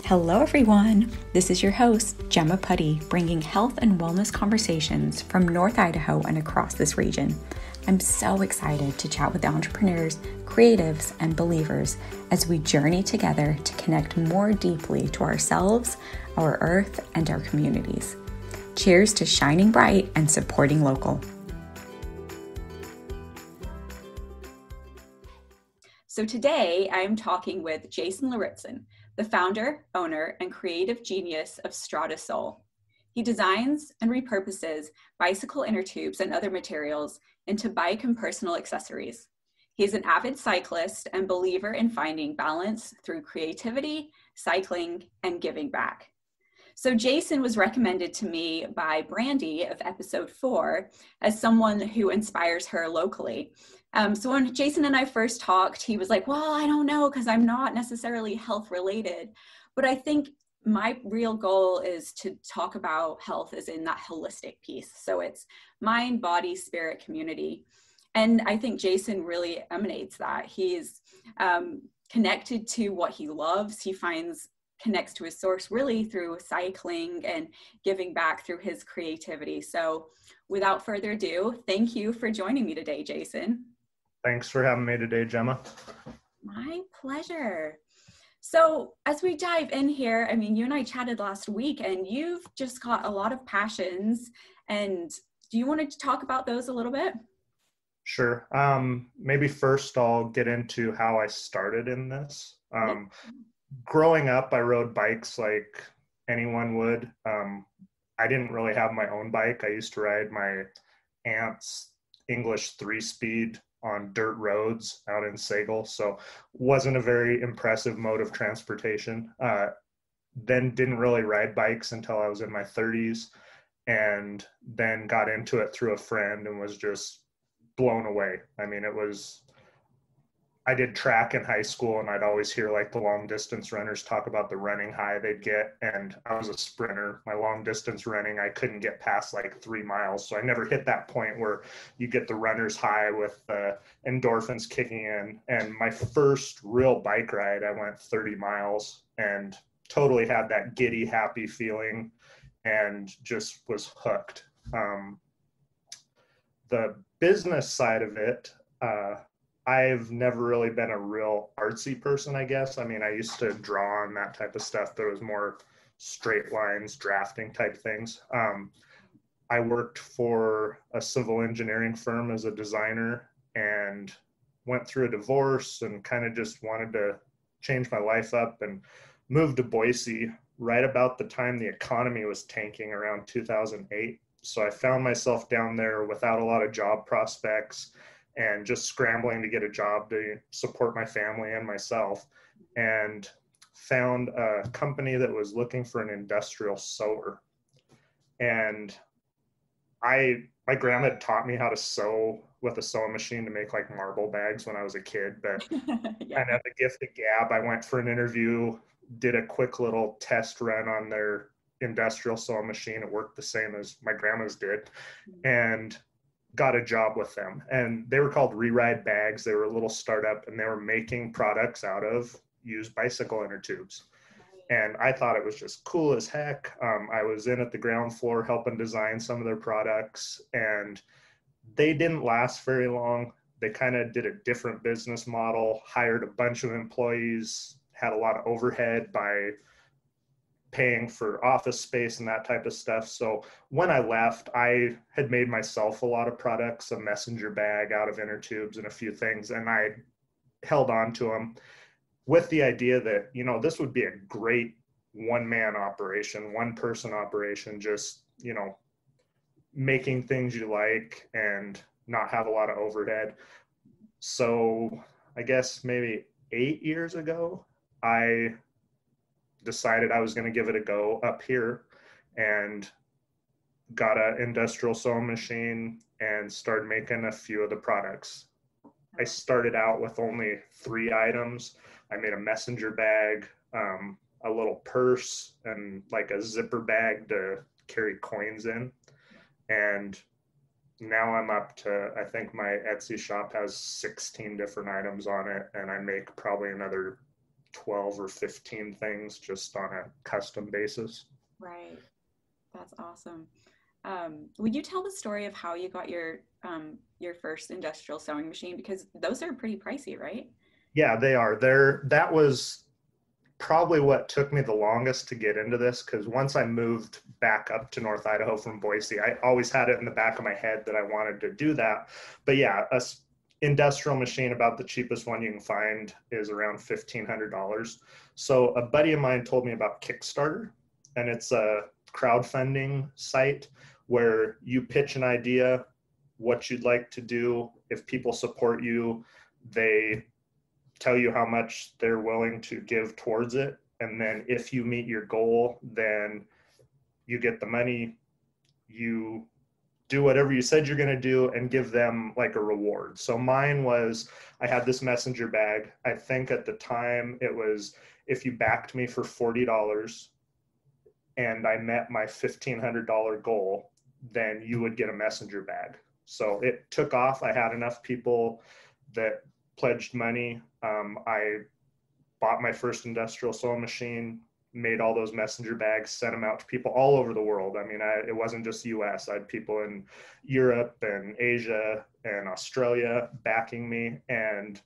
Hello, everyone. This is your host, Gemma, bringing health and wellness conversations from North Idaho and across this region. I'm so excited to chat with entrepreneurs, creatives, and believers as we journey together to connect more deeply to ourselves, our earth, and our communities. Cheers to shining bright and supporting local. So today I'm talking with Jason Lauritzen, the founder, owner, and creative genius of Strada. He designs and repurposes bicycle inner tubes and other materials into bike and personal accessories. He is an avid cyclist and believer in finding balance through creativity, cycling, and giving back. So Jason was recommended to me by Brandy of episode 4 as someone who inspires her locally. So when Jason and I first talked, he was like, well, I don't know, because I'm not necessarily health related, but I think my real goal is to talk about health as in that holistic piece. So it's mind, body, spirit, community. And I think Jason really emanates that. He's connected to what he loves. He connects to his source really through cycling and giving back through his creativity. So without further ado, thank you for joining me today, Jason. Thanks for having me today, Gemma. My pleasure. So as we dive in here, I mean, you and I chatted last week and you've just got a lot of passions. And do you want to talk about those a little bit? Sure. Maybe first I'll get into how I started in this. Growing up, I rode bikes like anyone would. I didn't really have my own bike. I used to ride my aunt's English 3-speed on dirt roads out in Sagal. So wasn't a very impressive mode of transportation. Then didn't really ride bikes until I was in my 30s, and then got into it through a friend and was just blown away. I mean, I did track in high school, and I'd always hear like the long distance runners talk about the running high they'd get. And I was a sprinter. My long distance running, I couldn't get past like 3 miles. So I never hit that point where you get the runner's high with endorphins kicking in. And my first real bike ride, I went 30 miles and totally had that giddy, happy feeling and just was hooked. The business side of it, I've never really been a real artsy person, I guess. I mean, I used to draw on that type of stuff. There was more straight lines, drafting type things. I worked for a civil engineering firm as a designer and went through a divorce and kind of just wanted to change my life up and moved to Boise right about the time the economy was tanking around 2008. So I found myself down there without a lot of job prospects and just scrambling to get a job to support my family and myself, and found a company that was looking for an industrial sewer. And my grandma had taught me how to sew with a sewing machine to make like marble bags when I was a kid, but yeah. I had the gift of gab. I went for an interview, did a quick little test run on their industrial sewing machine. It worked the same as my grandma's did, and got a job with them. And they were called Re-Ride Bags. They were a little startup, and they were making products out of used bicycle inner tubes. And I thought it was just cool as heck. I was in at the ground floor helping design some of their products, and they didn't last very long. They kind of did a different business model, hired a bunch of employees, had a lot of overhead by paying for office space and that type of stuff. So when I left, I had made myself a lot of products, a messenger bag out of inner tubes and a few things, and I held on to them with the idea that, this would be a great one-man operation, one-person operation, just, making things you like and not have a lot of overhead. So I guess maybe 8 years ago, I decided I was going to give it a go up here and got an industrial sewing machine and started making a few of the products. I started out with only 3 items. I made a messenger bag, a little purse, and like a zipper bag to carry coins in. And now I'm up to, I think my Etsy shop has 16 different items on it, and I make probably another 12 or 15 things just on a custom basis. Right. That's awesome. Would you tell the story of how you got your first industrial sewing machine? Because those are pretty pricey, right? Yeah, they are. That was probably what took me the longest to get into this, because once I moved back up to North Idaho from Boise, I always had it in the back of my head that I wanted to do that. But yeah, a industrial machine, about the cheapest one you can find, is around $1,500. So a buddy of mine told me about Kickstarter, and it's a crowdfunding site where you pitch an idea, what you'd like to do. If people support you, they tell you how much they're willing to give towards it. And then if you meet your goal, then you get the money, you do whatever you said you're going to do, and give them like a reward. So mine was, I had this messenger bag. I think at the time it was, if you backed me for $40 and I met my $1,500 goal, then you would get a messenger bag. So it took off. I had enough people that pledged money. I bought my first industrial sewing machine, made all those messenger bags, sent them out to people all over the world. I mean, it wasn't just US. I had people in Europe and Asia and Australia backing me. And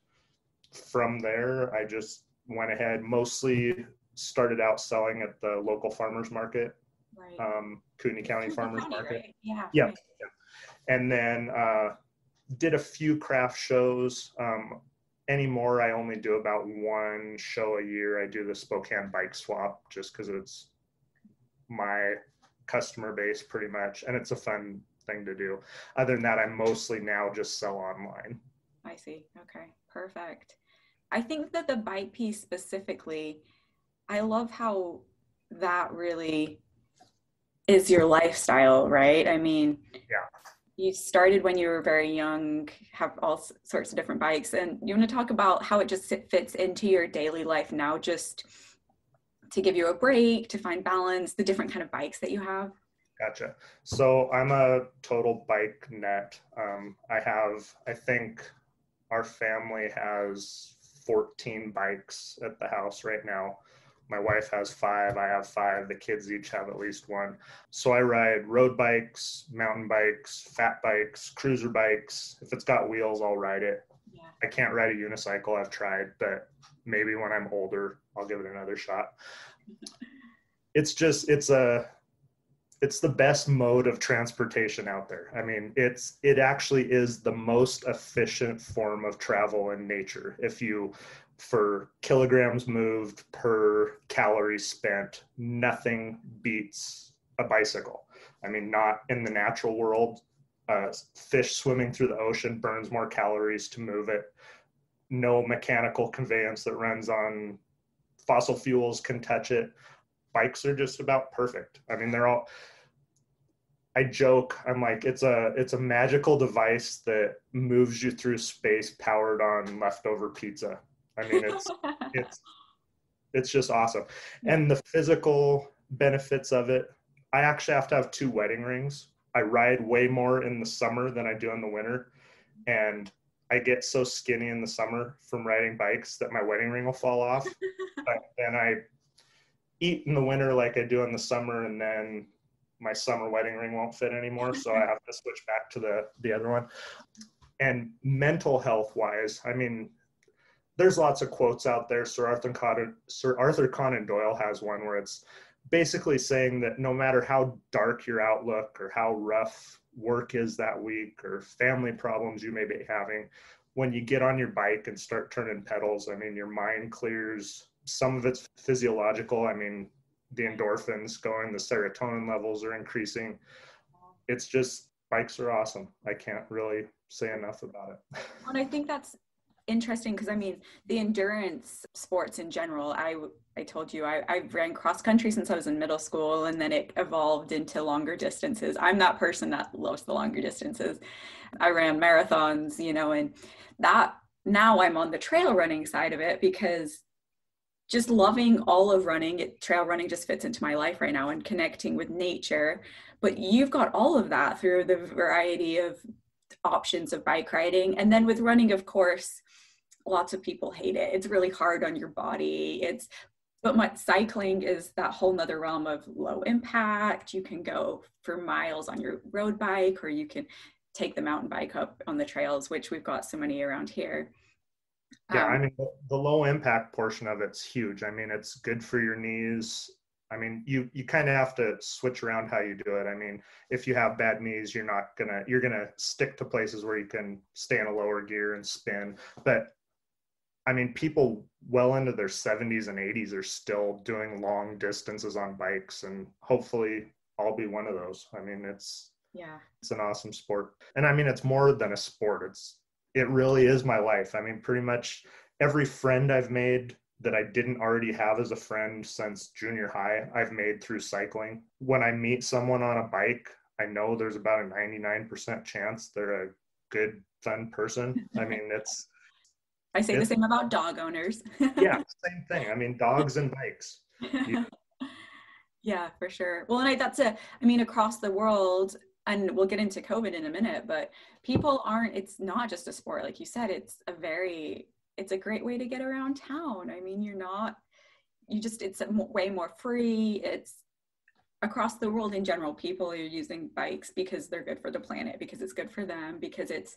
from there, I just went ahead, mostly started out selling at the local farmers market, Right. Kootenai County Farmers County, Market. right? Yeah. Yeah. Right. And then did a few craft shows. Anymore, I only do about one show a year. I do the Spokane bike swap just because it's my customer base pretty much, and it's a fun thing to do. Other than that, I mostly now just sell online. I see. Okay, perfect. I think that the bike piece specifically, I love how that really is your lifestyle, right? I mean, Yeah. you started when you were very young, have all sorts of different bikes, and you want to talk about how it just fits into your daily life now, just to give you a break, to find balance, the different kind of bikes that you have? Gotcha. So I'm a total bike nut. I think our family has 14 bikes at the house right now. My wife has 5, I have 5, the kids each have at least one. So I ride road bikes, mountain bikes, fat bikes, cruiser bikes. If it's got wheels, I'll ride it. Yeah. I can't ride a unicycle, I've tried, but maybe when I'm older, I'll give it another shot. It's the best mode of transportation out there. I mean, it actually is the most efficient form of travel in nature. For kilograms moved per calories spent, nothing beats a bicycle. I mean, not in the natural world. Fish swimming through the ocean burns more calories to move it. No mechanical conveyance that runs on fossil fuels can touch it. Bikes are just about perfect. I mean, I joke, I'm like, it's a magical device that moves you through space powered on leftover pizza. I mean, it's just awesome. And the physical benefits of it, I actually have to have 2 wedding rings. I ride way more in the summer than I do in the winter. And I get so skinny in the summer from riding bikes that my wedding ring will fall off. But then I eat in the winter like I do in the summer, and then my summer wedding ring won't fit anymore. So I have to switch back to the other one. And mental health wise, I mean, there's lots of quotes out there. Sir Arthur Conan Doyle has one where it's basically saying that no matter how dark your outlook or how rough work is that week or family problems you may be having, when you get on your bike and start turning pedals, I mean, your mind clears. Some of it's physiological. I mean, the endorphins going, the serotonin levels are increasing. It's just, bikes are awesome. I can't really say enough about it. And I think that's interesting because I mean, the endurance sports in general, I told you I ran cross country since I was in middle school, and then it evolved into longer distances. I'm that person that loves the longer distances. I ran marathons, and that now I'm on the trail running side of it because just loving all of running, trail running just fits into my life right now, and connecting with nature. But you've got all of that through the variety of options of bike riding. And then with running, of course, lots of people hate it. It's really hard on your body. But my cycling is that whole nother realm of low impact. You can go for miles on your road bike, or you can take the mountain bike up on the trails, which we've got so many around here. Yeah, I mean, the low impact portion of it's huge. I mean, it's good for your knees. I mean, you kind of have to switch around how you do it. I mean, if you have bad knees, you're gonna stick to places where you can stay in a lower gear and spin. But I mean, people well into their 70s and 80s are still doing long distances on bikes, and hopefully I'll be one of those. I mean, it's an awesome sport. And I mean, it's more than a sport. It really is my life. I mean, pretty much every friend I've made that I didn't already have as a friend since junior high, I've made through cycling. When I meet someone on a bike, I know there's about a 99% chance they're a good, fun person. I mean, I say the same about dog owners. Yeah, same thing. I mean, dogs and bikes. Yeah, for sure. Well, and across the world, and we'll get into COVID in a minute, but it's not just a sport. Like you said, it's a great way to get around town. I mean, it's way more free. It's across the world in general, people are using bikes because they're good for the planet, because it's good for them, because it's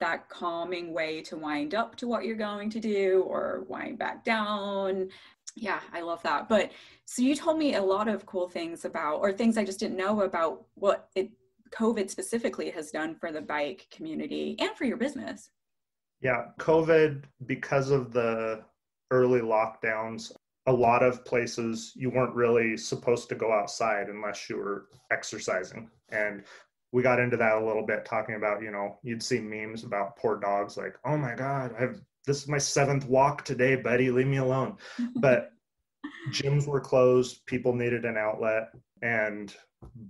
that calming way to wind up to what you're going to do or wind back down. Yeah, I love that. But so you told me a lot of cool things or things I just didn't know about what COVID specifically has done for the bike community and for your business. Yeah, COVID, because of the early lockdowns, a lot of places you weren't really supposed to go outside unless you were exercising. And we got into that a little bit, talking about, you'd see memes about poor dogs like, oh my God, this is my 7th walk today, buddy, leave me alone. But gyms were closed, people needed an outlet, and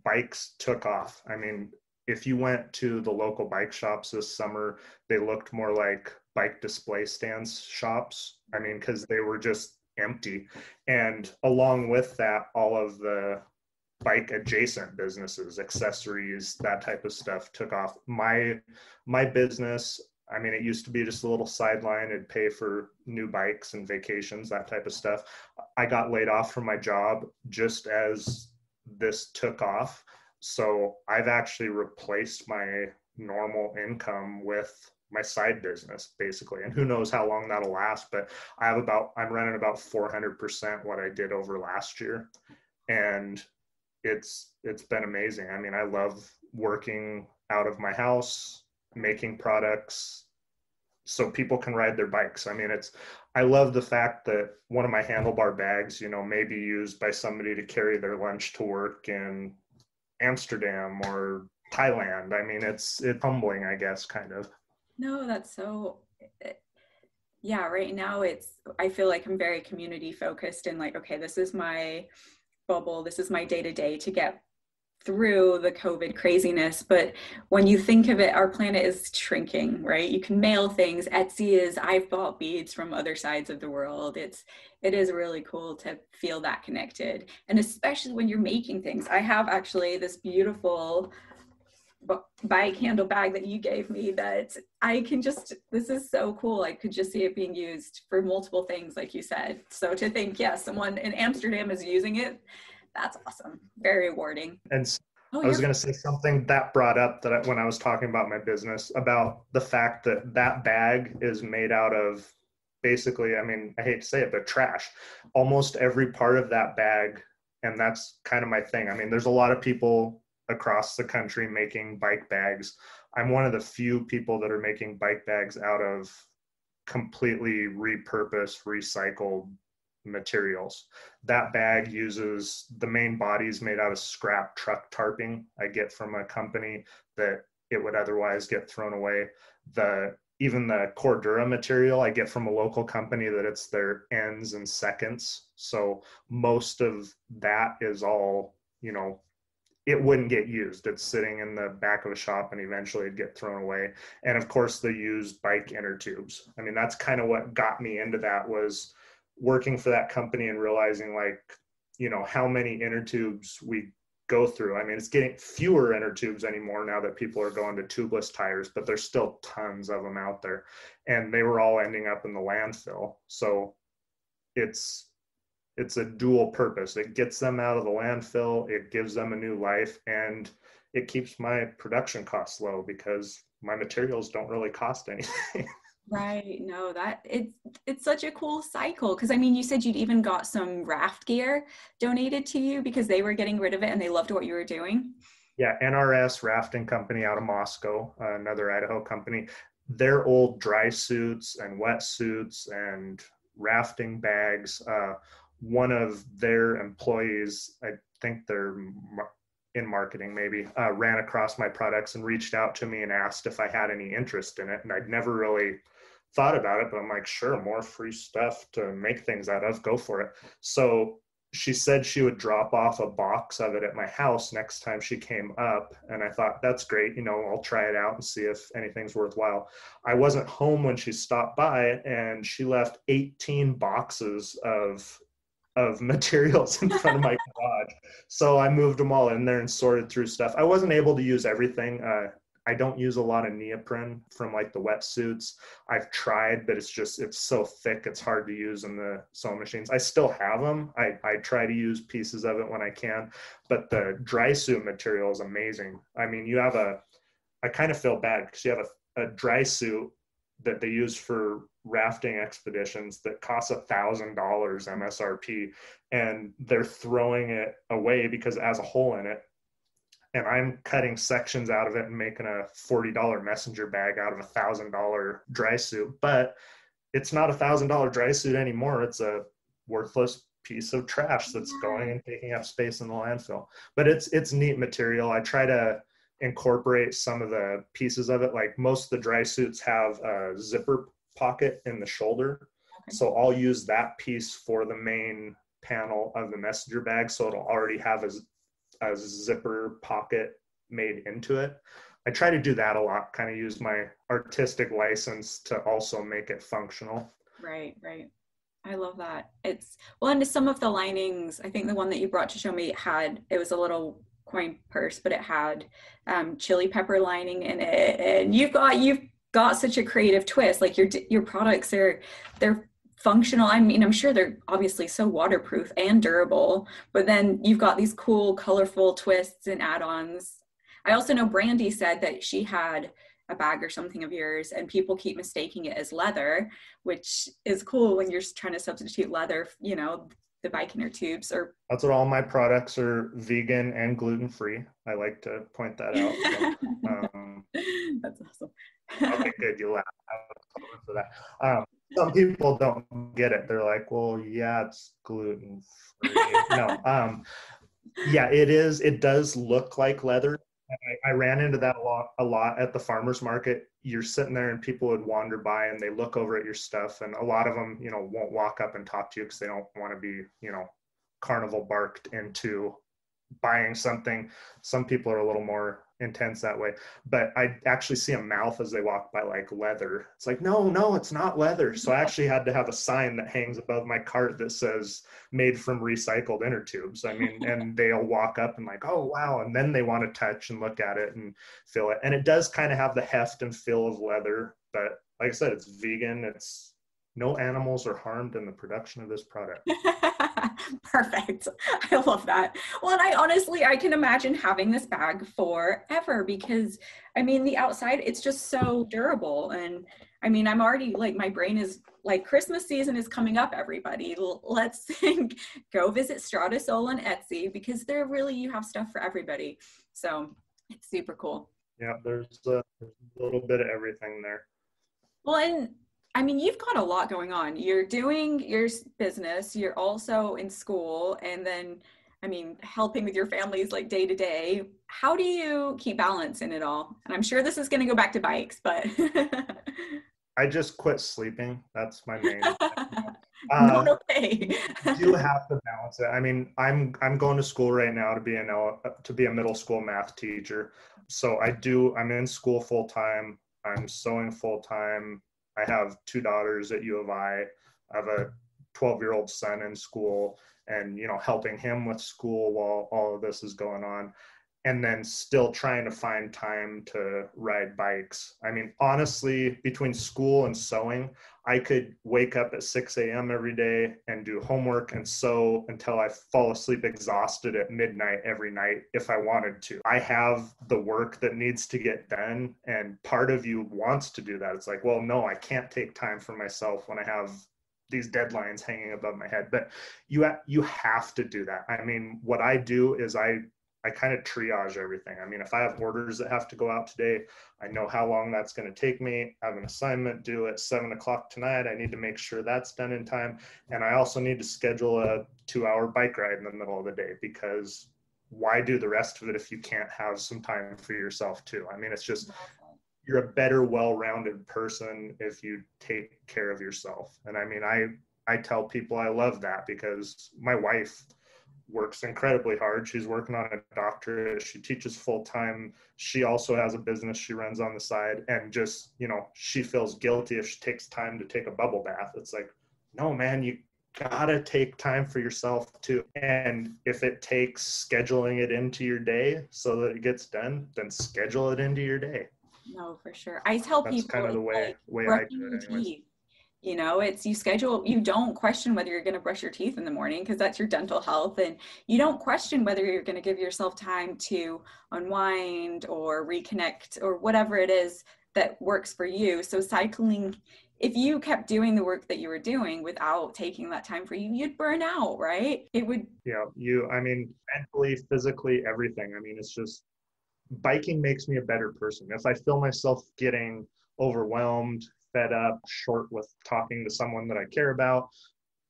bikes took off. I mean, if you went to the local bike shops this summer, they looked more like bike display stands shops. I mean, because they were just empty. And along with that, all of the bike adjacent businesses, accessories, that type of stuff took off. My business, I mean, it used to be just a little sideline. It'd pay for new bikes and vacations, that type of stuff. I got laid off from my job just as this took off. So I've actually replaced my normal income with my side business, basically. And who knows how long that'll last, but I'm running about 400% what I did over last year. And it's been amazing. I mean, I love working out of my house, making products so people can ride their bikes. I mean, I love the fact that one of my handlebar bags, may be used by somebody to carry their lunch to work in Amsterdam or Thailand. I mean, it's humbling, I guess, kind of. No, that's so, yeah, right now I feel like I'm very community focused and like, okay, this is my bubble, this is my day-to-day to get through the COVID craziness. But when you think of it, our planet is shrinking, right? You can mail things. I've bought beads from other sides of the world. It is really cool to feel that connected. And especially when you're making things. I have actually this beautiful bike handle bag that you gave me that this is so cool. I could just see it being used for multiple things, like you said. So to think, someone in Amsterdam is using it, that's awesome. Very rewarding. And I was going to say something that brought up when I was talking about my business, about the fact that bag is made out of, basically, I mean, I hate to say it, but trash. Almost every part of that bag, and that's kind of my thing. I mean, there's a lot of people across the country making bike bags. I'm one of the few people that are making bike bags out of completely repurposed, recycled materials. That bag uses the main bodies made out of scrap truck tarping I get from a company that it would otherwise get thrown away. Even the Cordura material I get from a local company that it's their ends and seconds. So most of that is all, it wouldn't get used. It's sitting in the back of a shop and eventually it'd get thrown away. And of course the used bike inner tubes. I mean, that's kind of what got me into that, was working for that company and realizing, like, how many inner tubes we go through. I mean, it's getting fewer inner tubes anymore now that people are going to tubeless tires, but there's still tons of them out there. And they were all ending up in the landfill. So it's a dual purpose. It gets them out of the landfill, it gives them a new life, and it keeps my production costs low because my materials don't really cost anything. Right. No, that it's such a cool cycle. Because I mean, you said you'd even got some raft gear donated to you because they were getting rid of it and they loved what you were doing. Yeah, NRS Rafting Company out of Moscow, another Idaho company. Their old dry suits and wetsuits and rafting bags. One of their employees, I think they're in marketing maybe, ran across my products and reached out to me and asked if I had any interest in it. And I'd never really thought about it, but I'm like, sure, more free stuff to make things out of, go for it. So she said she would drop off a box of it at my house next time she came up. And I thought, that's great. I'll try it out and see if anything's worthwhile. I wasn't home when she stopped by, and she left 18 boxes of materials in front of my garage. So I moved them all in there and sorted through stuff. I wasn't able to use everything. I don't use a lot of neoprene from like the wetsuits. I've tried, but it's so thick, it's hard to use in the sewing machines. I still have them. I try to use pieces of it when I can, but the dry suit material is amazing. I mean, I kind of feel bad because you have a dry suit that they use for rafting expeditions that costs $1,000 MSRP, and they're throwing it away because it has a hole in it. And I'm cutting sections out of it and making a $40 messenger bag out of $1,000 dry suit. But it's not $1,000 dry suit anymore. It's a worthless piece of trash that's going and taking up space in the landfill. But it's neat material. I try to incorporate some of the pieces of it. Like most of the dry suits have a zipper pocket in the shoulder. Okay. So I'll use that piece for the main panel of the messenger bag. So it'll already have a zipper pocket made into it. I try to do that a lot, kind of use my artistic license to also make it functional. Right. I love that. And some of the linings, I think the one that you brought to show me it was a little coin purse, but it had chili pepper lining in it. And you've got such a creative twist. Like your products they're functional. I mean, I'm sure they're obviously so waterproof and durable, but then you've got these cool, colorful twists and add-ons. I also know Brandy said that she had a bag or something of yours and people keep mistaking it as leather, which is cool when you're trying to substitute leather, the bike inner tubes. Or that's what all my products are, vegan and gluten-free. I like to point that out. So, that's awesome. Okay, good. You laugh for that. Some people don't get it. They're like, well, yeah, it's gluten-free. No. Yeah, it is. It does look like leather. I ran into that a lot at the farmer's market. You're sitting there and people would wander by and they look over at your stuff, and a lot of them, won't walk up and talk to you because they don't want to be, carnival barked into buying something. Some people are a little more intense that way, but I actually see a mouth as they walk by, like, leather. It's like, no, it's not leather. So I actually had to have a sign that hangs above my cart that says made from recycled inner tubes. I mean, and they'll walk up and like, oh wow, and then they want to touch and look at it and feel it, and it does kind of have the heft and feel of leather, but like I said, it's vegan. It's no animals are harmed in the production of this product. Perfect. I love that. Well, and I can imagine having this bag forever because, I mean, the outside, it's just so durable. And I mean, I'm already like, my brain is like, Christmas season is coming up, everybody. Let's go visit Strada Soul on Etsy because you have stuff for everybody. So it's super cool. Yeah, there's a little bit of everything there. Well, and I mean, you've got a lot going on. You're doing your business, you're also in school, and then, I mean, helping with your families like day to day. How do you keep balance in it all? And I'm sure this is going to go back to bikes, but. I just quit sleeping. That's my main. No way. You have to balance it. I mean, I'm going to school right now to be a middle school math teacher. So I'm in school full time. I'm sewing full time. I have 2 daughters at U of I. I have a 12-year-old son in school and, you know, helping him with school while all of this is going on. And then still trying to find time to ride bikes. I mean, honestly, between school and sewing, I could wake up at 6 a.m. every day and do homework and sew until I fall asleep exhausted at midnight every night if I wanted to. I have the work that needs to get done, and part of you wants to do that. It's like, well, no, I can't take time for myself when I have these deadlines hanging above my head. But you have to do that. I mean, what I do is I kind of triage everything. I mean, if I have orders that have to go out today, I know how long that's going to take me. I have an assignment due at 7 o'clock tonight. I need to make sure that's done in time. And I also need to schedule a 2-hour bike ride in the middle of the day, because why do the rest of it if you can't have some time for yourself too? I mean, it's just, you're a better, well-rounded person if you take care of yourself. And I mean, I tell people I love that, because my wife works incredibly hard. She's working on a doctorate. She teaches full time. She also has a business she runs on the side. And just, you know, she feels guilty if she takes time to take a bubble bath. It's like, no, man, you gotta take time for yourself too. And if it takes scheduling it into your day so that it gets done, then schedule it into your day. No, for sure. I tell That's people, kind of the way I do it anyways. You know, it's, you schedule, you don't question whether you're going to brush your teeth in the morning, because that's your dental health. And you don't question whether you're going to give yourself time to unwind or reconnect or whatever it is that works for you. So cycling, if you kept doing the work that you were doing without taking that time for you, you'd burn out, right? It would. Yeah, I mean, mentally, physically, everything. I mean, it's just, biking makes me a better person. If I feel myself getting overwhelmed, fed up, short with talking to someone that I care about,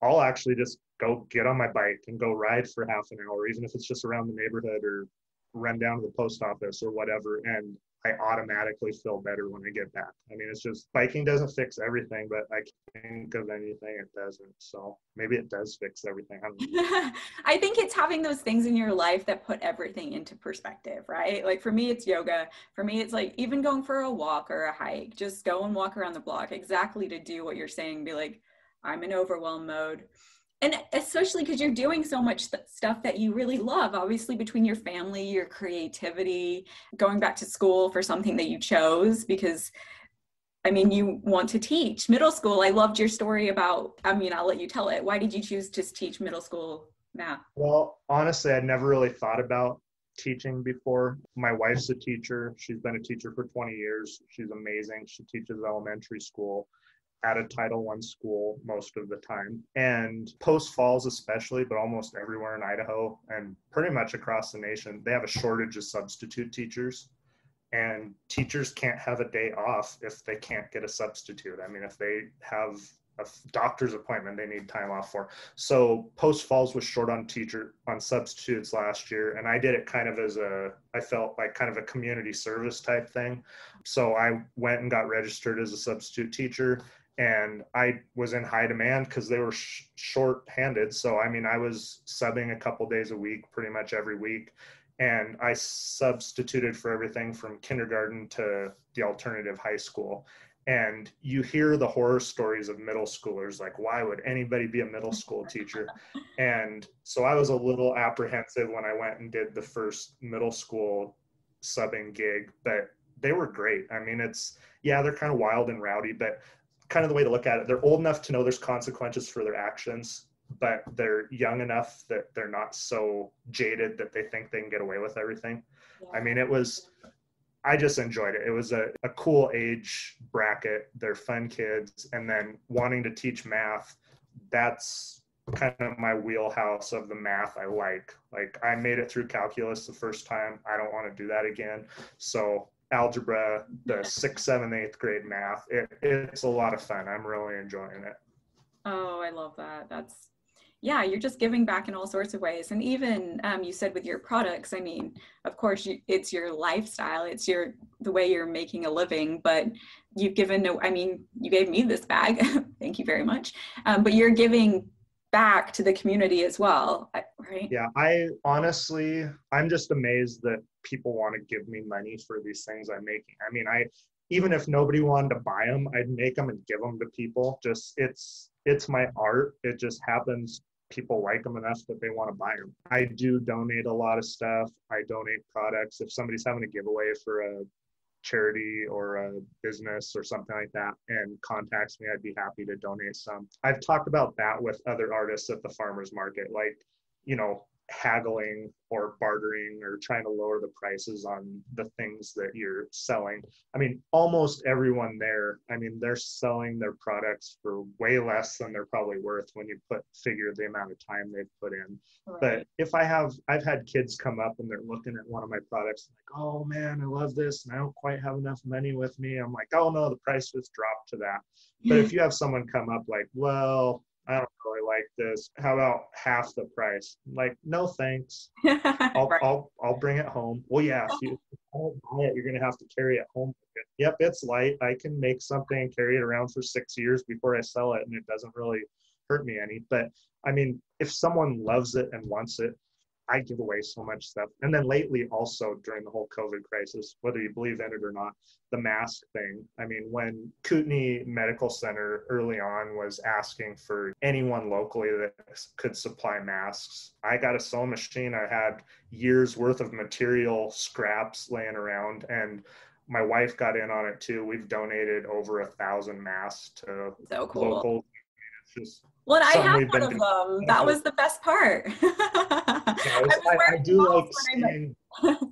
I'll actually just go get on my bike and go ride for half an hour, even if it's just around the neighborhood, or run down to the post office or whatever. And I automatically feel better when I get back. I mean, it's just, biking doesn't fix everything, but I can't think of anything it doesn't. So maybe it does fix everything. I don't know. I think it's having those things in your life that put everything into perspective, right? Like for me, it's yoga. For me, it's like even going for a walk or a hike, just go and walk around the block, exactly to do what you're saying. Be like, I'm in overwhelm mode. And especially because you're doing so much stuff that you really love, obviously, between your family, your creativity, going back to school for something that you chose, because I mean, you want to teach middle school. I loved your story about, I mean, I'll let you tell it. Why did you choose to teach middle school math? Well, honestly, I'd never really thought about teaching before. My wife's a teacher. She's been a teacher for 20 years. She's amazing. She teaches elementary school at a Title I school most of the time. And Post Falls especially, but almost everywhere in Idaho and pretty much across the nation, they have a shortage of substitute teachers. And teachers can't have a day off if they can't get a substitute. I mean, if they have a doctor's appointment they need time off for. So Post Falls was short on substitutes last year. And I did it kind of as I felt like kind of a community service type thing. So I went and got registered as a substitute teacher. And I was in high demand because they were short-handed. So, I mean, I was subbing a couple days a week, pretty much every week. And I substituted for everything from kindergarten to the alternative high school. And you hear the horror stories of middle schoolers, like, why would anybody be a middle school teacher? And so I was a little apprehensive when I went and did the first middle school subbing gig, but they were great. I mean, they're kind of wild and rowdy, but kind of the way to look at it, they're old enough to know there's consequences for their actions, but they're young enough that they're not so jaded that they think they can get away with everything. Yeah. I mean, I just enjoyed it. It was a cool age bracket. They're fun kids. And then wanting to teach math, that's kind of my wheelhouse of the math I like. Like, I made it through calculus the first time. I don't want to do that again. So algebra, the 6th, 7th, 8th grade math, it's a lot of fun. I'm really enjoying it. Oh, I love that. You're just giving back in all sorts of ways. And even you said with your products, I mean, of course, it's your lifestyle, it's the way you're making a living, but you've given you gave me this bag. Thank you very much. But you're giving back to the community as well, right? Yeah, I'm just amazed that people want to give me money for these things I'm making. I mean, even if nobody wanted to buy them, I'd make them and give them to people. Just it's my art. It just happens people like them enough that they want to buy them. I do donate a lot of stuff. I donate products. If somebody's having a giveaway for a charity or a business or something like that and contacts me, I'd be happy to donate some. I've talked about that with other artists at the farmers market, like, you know, haggling or bartering or trying to lower the prices on the things that you're selling. I mean, almost everyone there, I mean, they're selling their products for way less than they're probably worth when you figure the amount of time they've put in. Right. But if I've had kids come up and they're looking at one of my products like, oh man, I love this and I don't quite have enough money with me. I'm like, oh no, the price just dropped to that. But if you have someone come up like, well, I don't really like this. How about half the price? I'm like, no, thanks. I'll bring it home. Well, yeah, if you don't buy it, you're going to have to carry it home. Yep, it's light. I can make something and carry it around for 6 years before I sell it, and it doesn't really hurt me any. But I mean, if someone loves it and wants it, I give away so much stuff. And then lately also during the whole COVID crisis, whether you believe in it or not, the mask thing. I mean, when Kootenai Medical Center early on was asking for anyone locally that could supply masks, I got a sewing machine. I had years worth of material scraps laying around, and my wife got in on it too. We've donated over 1,000 masks to local. Well, I had one of them. That was the best part. I do like seeing,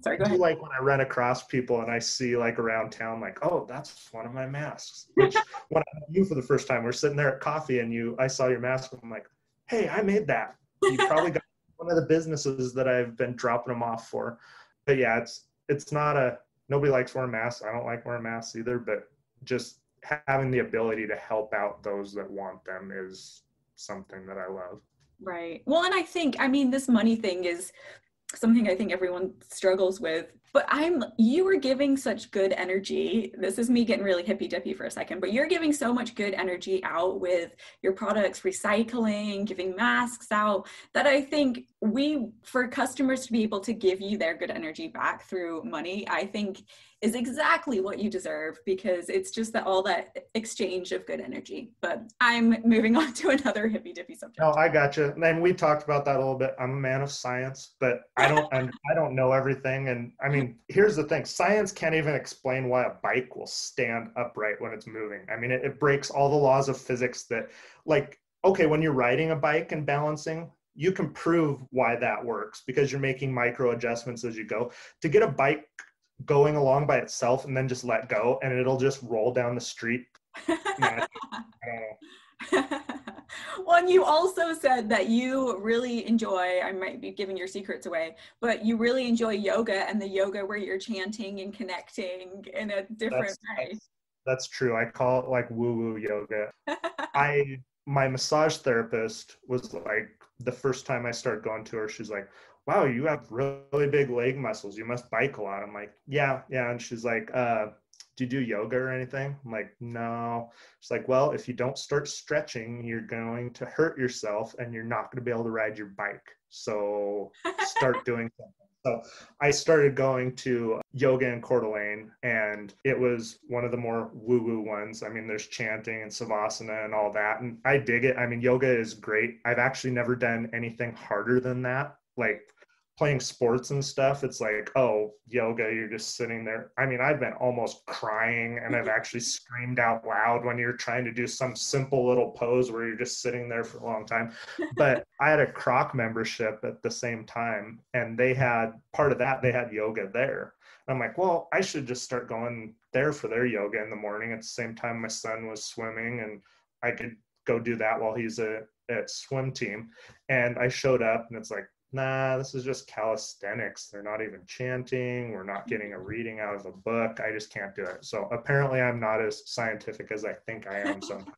sorry, go ahead. I do like when I run across people and I see like around town, like, oh, that's one of my masks. Which when I met you for the first time, we're sitting there at coffee and I saw your mask. I'm like, hey, I made that. You probably got one of the businesses that I've been dropping them off for. But yeah, it's not nobody likes wearing masks. I don't like wearing masks either, but just having the ability to help out those that want them is something that I love. Right. Well, and I think, I mean, this money thing is something I think everyone struggles with, but you were giving such good energy. This is me getting really hippy dippy for a second, but you're giving so much good energy out with your products, recycling, giving masks out, that I think for customers to be able to give you their good energy back through money, I think is exactly what you deserve, because it's just all that exchange of good energy. But I'm moving on to another hippy dippy subject. No, I gotcha. And we talked about that a little bit. I'm a man of science, but I don't know everything. And I mean, here's the thing. Science can't even explain why a bike will stand upright when it's moving. I mean, it breaks all the laws of physics that, like, okay, when you're riding a bike and balancing, you can prove why that works because you're making micro adjustments as you go. To get a bike going along by itself and then just let go and it'll just roll down the street. I don't know. Well, and you also said that you really enjoy, I might be giving your secrets away, but you really enjoy yoga, and the yoga where you're chanting and connecting in a different way. That's true. I call it like woo-woo yoga. My massage therapist was like, the first time I started going to her, she's like, wow, you have really big leg muscles. You must bike a lot. I'm like, yeah. And she's like, do you do yoga or anything? I'm like, no. She's like, well, if you don't start stretching, you're going to hurt yourself and you're not going to be able to ride your bike. So start doing something. So I started going to yoga in Coeur d'Alene, and it was one of the more woo-woo ones. I mean, there's chanting and savasana and all that, and I dig it. I mean, yoga is great. I've actually never done anything harder than that. Like playing sports and stuff, it's like, oh, yoga, you're just sitting there. I mean, I've been almost crying, and I've actually screamed out loud when you're trying to do some simple little pose where you're just sitting there for a long time. But I had a Croc membership at the same time, and they had yoga there. I'm like, well, I should just start going there for their yoga in the morning at the same time my son was swimming, and I could go do that while he's at swim team. And I showed up, and it's like, nah, this is just calisthenics. They're not even chanting. We're not getting a reading out of a book. I just can't do it. So apparently I'm not as scientific as I think I am sometimes.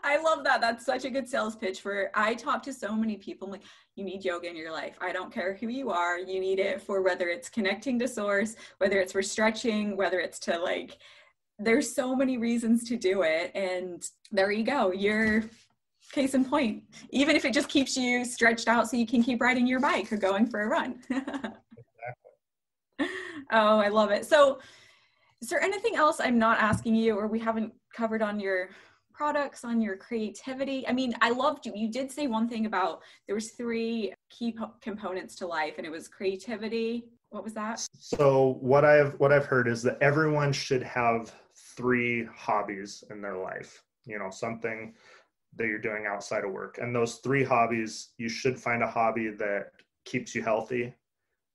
I love that. That's such a good sales pitch. I talk to so many people, like, you need yoga in your life. I don't care who you are. You need it for whether it's connecting to source, whether it's for stretching, whether it's to there's so many reasons to do it. And there you go. You're case in point, even if it just keeps you stretched out so you can keep riding your bike or going for a run. Exactly. Oh, I love it. So Is there anything else I'm not asking you or we haven't covered on your products, on your creativity? I mean, I loved you did say one thing about there was three key components to life, and it was creativity. What was that? So what I've heard is that everyone should have three hobbies in their life, something that you're doing outside of work. And those three hobbies, you should find a hobby that keeps you healthy.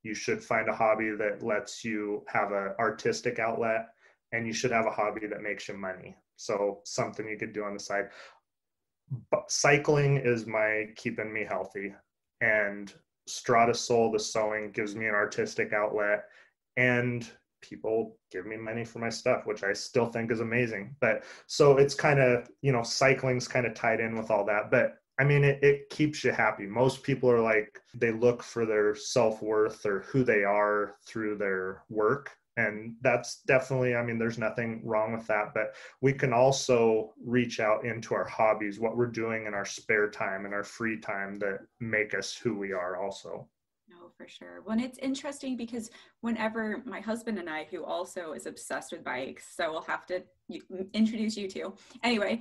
You should find a hobby that lets you have an artistic outlet, and you should have a hobby that makes you money. So something you could do on the side. But cycling is my keeping me healthy, and Strada Soul, the sewing, gives me an artistic outlet, and people give me money for my stuff, which I still think is amazing. But so it's kind of, cycling's kind of tied in with all that. But I mean, it keeps you happy. Most people are like, they look for their self-worth or who they are through their work. And that's definitely, I mean, there's nothing wrong with that, but we can also reach out into our hobbies, what we're doing in our spare time and our free time that make us who we are also. No, for sure. Well, it's interesting because whenever my husband and I, who also is obsessed with bikes, so we'll have to introduce you to. Anyway,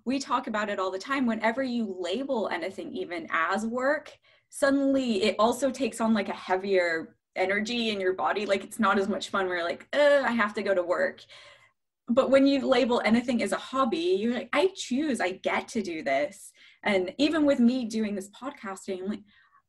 we talk about it all the time. Whenever you label anything even as work, suddenly it also takes on like a heavier energy in your body. Like it's not as much fun. We're like, I have to go to work. But when you label anything as a hobby, you're like, I get to do this. And even with me doing this podcasting, I'm like,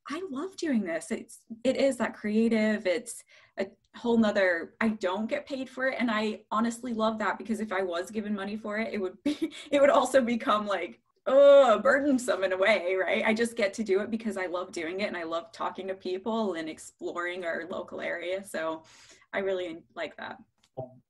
I love doing this. It is that creative. It's a whole nother, I don't get paid for it. And I honestly love that, because if I was given money for it, it would also become like, burdensome in a way, right? I just get to do it because I love doing it, and I love talking to people and exploring our local area. So I really like that.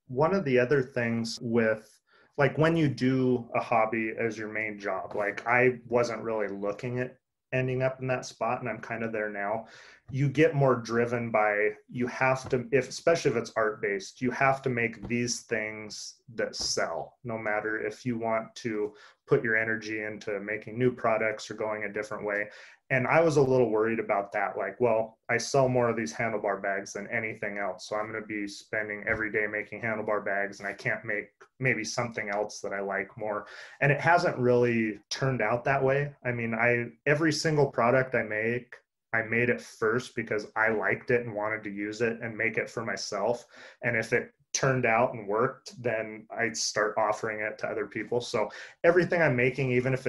One of the other things with, like, when you do a hobby as your main job, like I wasn't really looking at ending up in that spot, and I'm kind of there now. You get more driven by, you have to, especially if it's art based, you have to make these things that sell, no matter if you want to put your energy into making new products or going a different way. And I was a little worried about that. Like, well, I sell more of these handlebar bags than anything else, so I'm going to be spending every day making handlebar bags, and I can't make maybe something else that I like more. And it hasn't really turned out that way. I mean, every single product I made it first because I liked it and wanted to use it and make it for myself. And if it turned out and worked, then I'd start offering it to other people. So everything I'm making, even if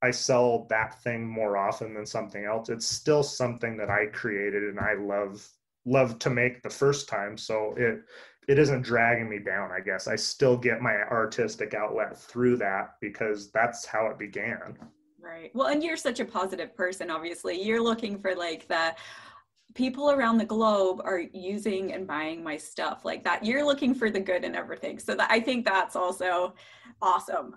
I sell that thing more often than something else, it's still something that I created and I love to make the first time. So it isn't dragging me down, I guess. I still get my artistic outlet through that because that's how it began. Right. Well, and you're such a positive person, obviously. You're looking for like the people around the globe are using and buying my stuff like that. You're looking for the good in everything. So I think that's also awesome.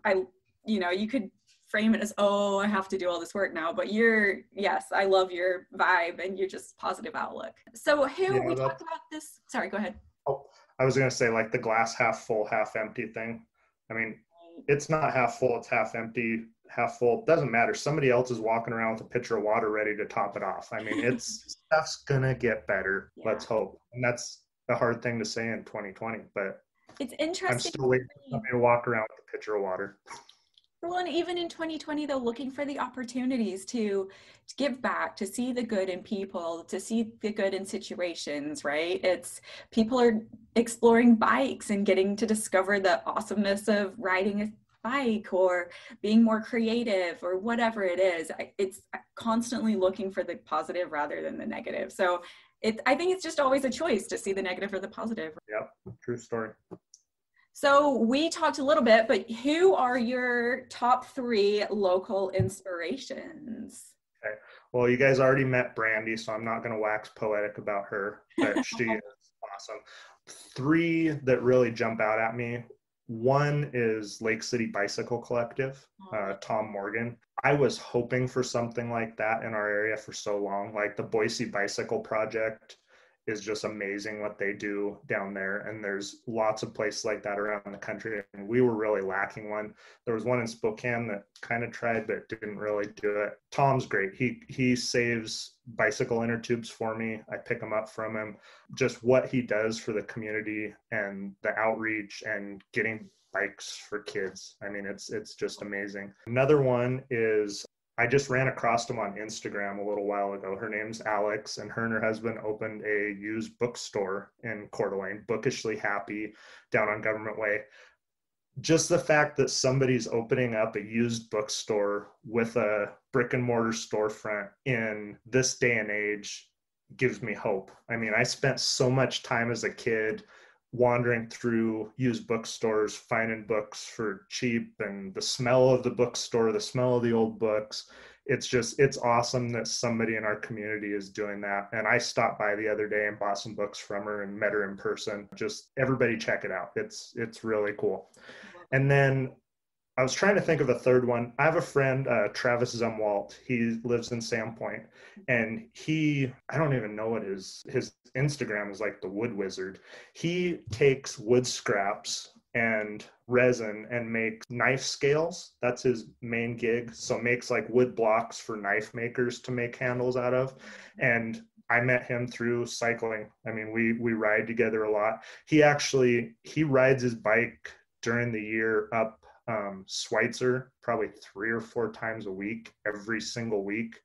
You could frame it as, I have to do all this work now, but yes, I love your vibe and you're just positive outlook. So we talked about this. Sorry, go ahead. Oh, I was going to say, like, the glass half full, half empty thing. I mean, it's not half full, it's half empty, half full. It doesn't matter. Somebody else is walking around with a pitcher of water ready to top it off. I mean, stuff's going to get better. Yeah. Let's hope. And that's a hard thing to say in 2020, but it's interesting. I'm still waiting for somebody to walk around with a pitcher of water. Well, and even in 2020, though, looking for the opportunities to give back, to see the good in people, to see the good in situations, right? It's people are exploring bikes and getting to discover the awesomeness of riding a bike or being more creative or whatever it is. It's constantly looking for the positive rather than the negative. So I think it's just always a choice to see the negative or the positive. Yep, true story. So we talked a little bit, but who are your top 3 local inspirations? Okay. Well, you guys already met Brandy, so I'm not going to wax poetic about her, but she is awesome. 3 that really jump out at me. One is Lake City Bicycle Collective, Tom Morgan. I was hoping for something like that in our area for so long, like the Boise Bicycle Project is just amazing what they do down there. And there's lots of places like that around the country. And we were really lacking one. There was one in Spokane that kind of tried, but didn't really do it. Tom's great. He saves bicycle inner tubes for me. I pick them up from him. Just what he does for the community and the outreach and getting bikes for kids. I mean, it's just amazing. Another one is, I just ran across him on Instagram a little while ago. Her name's Alex, and her husband opened a used bookstore in Coeur d'Alene, Bookishly Happy, down on Government Way. Just the fact that somebody's opening up a used bookstore with a brick and mortar storefront in this day and age gives me hope. I mean, I spent so much time as a kid wandering through used bookstores, finding books for cheap, and the smell of the bookstore, the smell of the old books. It's awesome that somebody in our community is doing that. And I stopped by the other day and bought some books from her and met her in person. Just everybody check it out. It's really cool. And then I was trying to think of a third one. I have a friend, Travis Zumwalt. He lives in Sandpoint, and I don't even know what his Instagram is, like the Wood Wizard. He takes wood scraps and resin and makes knife scales. That's his main gig. So makes like wood blocks for knife makers to make handles out of. And I met him through cycling. I mean, we ride together a lot. He rides his bike during the year up Schweitzer probably 3 or 4 times a week, every single week.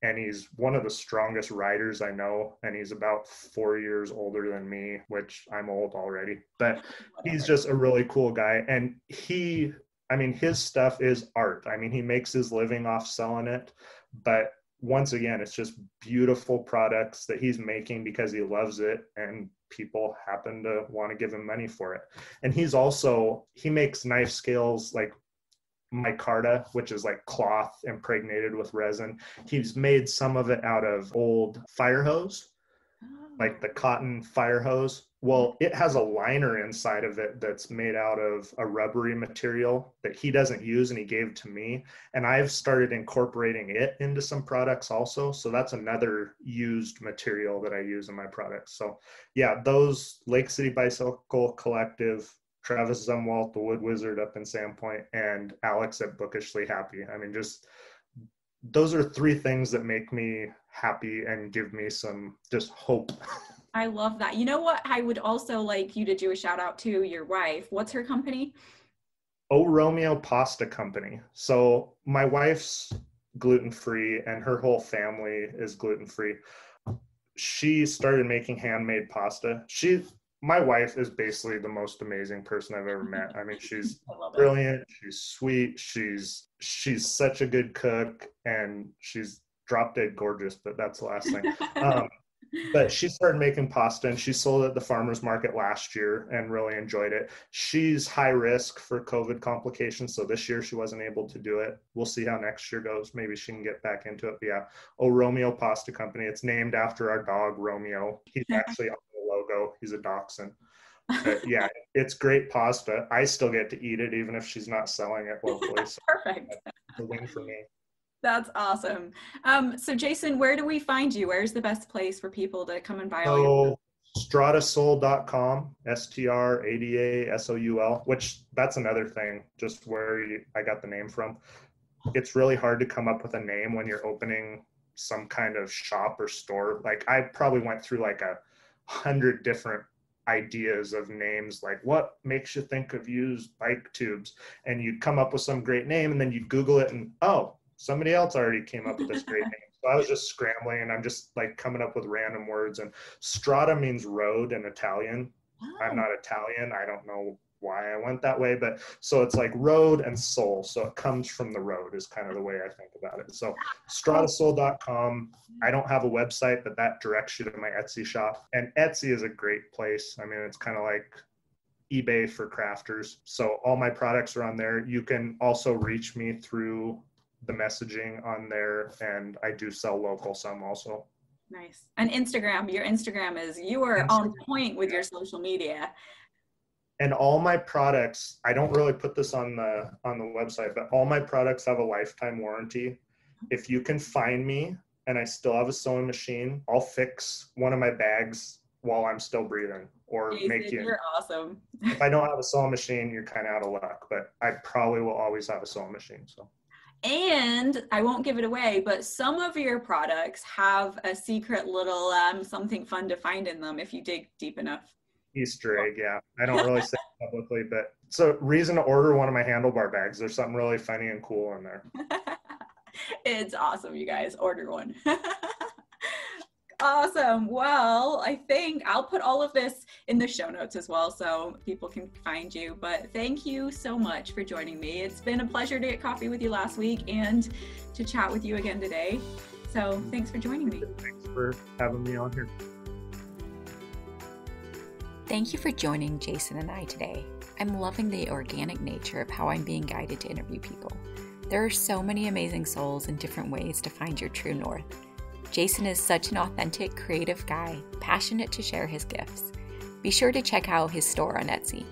And he's one of the strongest riders I know. And he's about 4 years older than me, which I'm old already. But he's just a really cool guy. And his stuff is art. I mean, he makes his living off selling it. But once again, it's just beautiful products that he's making because he loves it. And people happen to want to give him money for it. And he makes knife scales like micarta, which is like cloth impregnated with resin. He's made some of it out of old fire hose, like the cotton fire hose. Well, it has a liner inside of it that's made out of a rubbery material that he doesn't use, and he gave to me. And I've started incorporating it into some products also. So that's another used material that I use in my products. So yeah, those Lake City Bicycle Collective, Travis Zumwalt, the Wood Wizard up in Sandpoint, and Alex at Bookishly Happy. I mean, just those are 3 things that make me happy and give me some just hope. I love that. You know what? I would also like you to do a shout out to your wife. What's her company? Oh Romeo Pasta Company. So my wife's gluten-free and her whole family is gluten-free. She started making handmade pasta. My wife is basically the most amazing person I've ever met. I mean, she's brilliant. She's sweet. She's such a good cook, and she's drop dead gorgeous, but that's the last thing. But she started making pasta, and she sold it at the farmer's market last year and really enjoyed it. She's high risk for COVID complications, so this year she wasn't able to do it. We'll see how next year goes. Maybe she can get back into it. But yeah, Oh Romeo Pasta Company. It's named after our dog, Romeo. He's actually on the logo. He's a dachshund. But yeah, it's great pasta. I still get to eat it even if she's not selling it locally. So Perfect. it's a win for me. That's awesome. So Jason, where do we find you? Where's the best place for people to come and buy all your stradasoul.com, STRADASOUL, which that's another thing, just where I got the name from. It's really hard to come up with a name when you're opening some kind of shop or store. Like I probably went through like 100 different ideas of names, like what makes you think of used bike tubes, and you'd come up with some great name, and then you'd Google it, and somebody else already came up with this great name. So I was just scrambling, and I'm just like coming up with random words. And Strada means road in Italian. I'm not Italian. I don't know why I went that way, but so it's like road and soul. So it comes from the road is kind of the way I think about it. So stradasoul.com. I don't have a website, but that directs you to my Etsy shop. And Etsy is a great place. I mean, it's kind of like eBay for crafters. So all my products are on there. You can also reach me through the messaging on there, and I do sell local some also. Nice. And Instagram, your Instagram is, you are on point with your social media. And all my products, I don't really put this on the website, but all my products have a lifetime warranty. If you can find me and I still have a sewing machine, I'll fix one of my bags while I'm still breathing, or make you. You're awesome. If I don't have a sewing machine, you're kind of out of luck, but I probably will always have a sewing machine. So. And I won't give it away, but some of your products have a secret little something fun to find in them if you dig deep enough. Easter egg, yeah. I don't really say it publicly, but it's a reason to order one of my handlebar bags. There's something really funny and cool in there. It's awesome, you guys. Order one. Awesome. Well, I think I'll put all of this in the show notes as well so people can find you. But thank you so much for joining me. It's been a pleasure to get coffee with you last week and to chat with you again today. So thanks for joining me. Thanks for having me on here. Thank you for joining Jason and I today. I'm loving the organic nature of how I'm being guided to interview people. There are so many amazing souls and different ways to find your true north. Jason is such an authentic, creative guy, passionate to share his gifts. Be sure to check out his store on Etsy.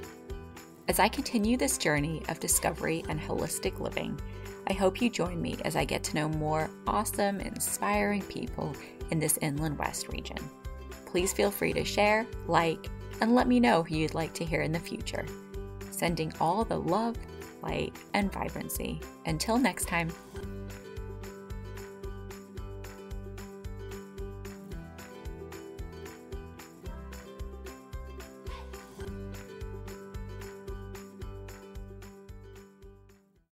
As I continue this journey of discovery and holistic living, I hope you join me as I get to know more awesome, inspiring people in this Inland West region. Please feel free to share, like, and let me know who you'd like to hear in the future. Sending all the love, light, and vibrancy. Until next time.